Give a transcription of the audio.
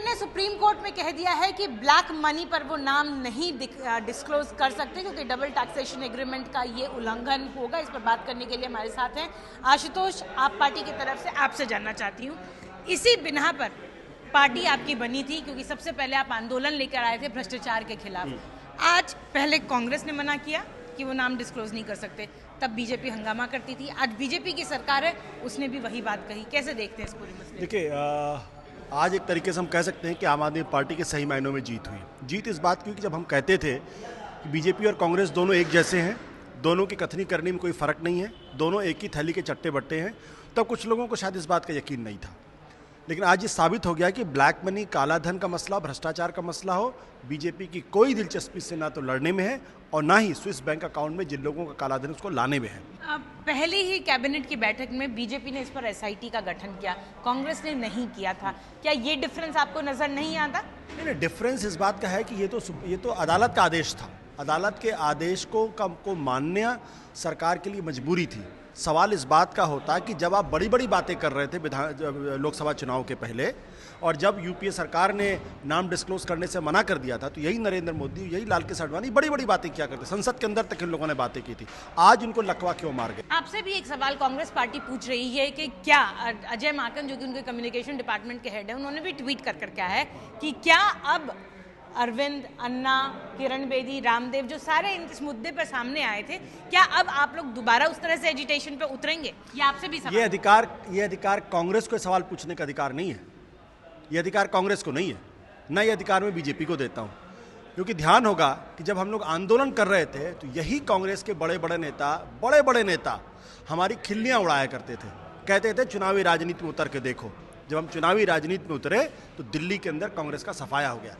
ने supreme court में कह दिया है कि ब्लैक मनी पर वो नाम नहीं डिस्क्लोज कर सकते क्योंकि डबल टैक्सेशन एग्रीमेंट का ये उल्लंघन होगा। इस पर बात करने के लिए हमारे साथ हैं आशुतोष। आप पार्टी की तरफ से आपसे जानना चाहती हूँ, इसी बिना पर पार्टी आपकी बनी थी क्योंकि सबसे पहले आप आंदोलन लेकर आए थे भ्रष्टाचार के खिलाफ। आज पहले कांग्रेस ने मना किया कि वो नाम डिस्क्लोज नहीं कर सकते, तब बीजेपी हंगामा करती थी। आज बीजेपी की सरकार है, उसने भी वही बात कही। कैसे देखते हैं इस पूरे मसले? देखिए, आज एक तरीके से हम कह सकते हैं कि आम आदमी पार्टी के सही मायनों में जीत हुई। जीत इस बात की कि जब हम कहते थे कि बीजेपी और कांग्रेस दोनों एक जैसे हैं, दोनों की कथनी करने में कोई फ़र्क नहीं है, दोनों एक ही थैली के चट्टे बट्टे हैं, तब कुछ लोगों को शायद इस बात का यकीन नहीं था। लेकिन आज ये साबित हो गया कि ब्लैक मनी, काला धन का मसला, भ्रष्टाचार का मसला हो, बीजेपी की कोई दिलचस्पी से ना तो लड़ने में है और ना ही स्विस बैंक अकाउंट में जिन लोगों का काला धन उसको लाने में है। पहले ही कैबिनेट की बैठक में बीजेपी ने इस पर एसआईटी का गठन किया, कांग्रेस ने नहीं किया था। क्या ये डिफरेंस आपको नजर नहीं आता? नहीं, डिफरेंस इस बात का है कि ये तो अदालत का आदेश था। अदालत के आदेश को मानना सरकार के लिए मजबूरी थी। सवाल इस बात का होता कि जब आप बड़ी बड़ी बातें कर रहे थे लोकसभा चुनाव के पहले, और जब यूपीए सरकार ने नाम डिस्क्लोज करने से मना कर दिया था, तो यही नरेंद्र मोदी, यही लाल कृष्ण आडवाणी बड़ी बड़ी बातें किया करते, संसद के अंदर तक इन लोगों ने बातें की थी। आज इनको लकवा क्यों मार गए? आपसे भी एक सवाल कांग्रेस पार्टी पूछ रही है कि क्या अजय माकन, जो कि उनके कम्युनिकेशन डिपार्टमेंट के हेड है, उन्होंने भी ट्वीट कर क्या है कि क्या अब अरविंद, अन्ना, किरण बेदी, रामदेव, जो सारे इस मुद्दे पर सामने आए थे, क्या अब आप लोग दोबारा उस तरह से एजिटेशन पे उतरेंगे? ये आपसे भी सवाल। ये अधिकार कांग्रेस को सवाल पूछने का अधिकार नहीं है। ये अधिकार कांग्रेस को नहीं है, ना ये अधिकार मैं बीजेपी को देता हूँ। क्योंकि ध्यान होगा कि जब हम लोग आंदोलन कर रहे थे तो यही कांग्रेस के बड़े बड़े नेता हमारी खिल्लियाँ उड़ाया करते थे, कहते थे चुनावी राजनीति में उतर के देखो। जब हम चुनावी राजनीति में उतरे तो दिल्ली के अंदर कांग्रेस का सफाया हो गया।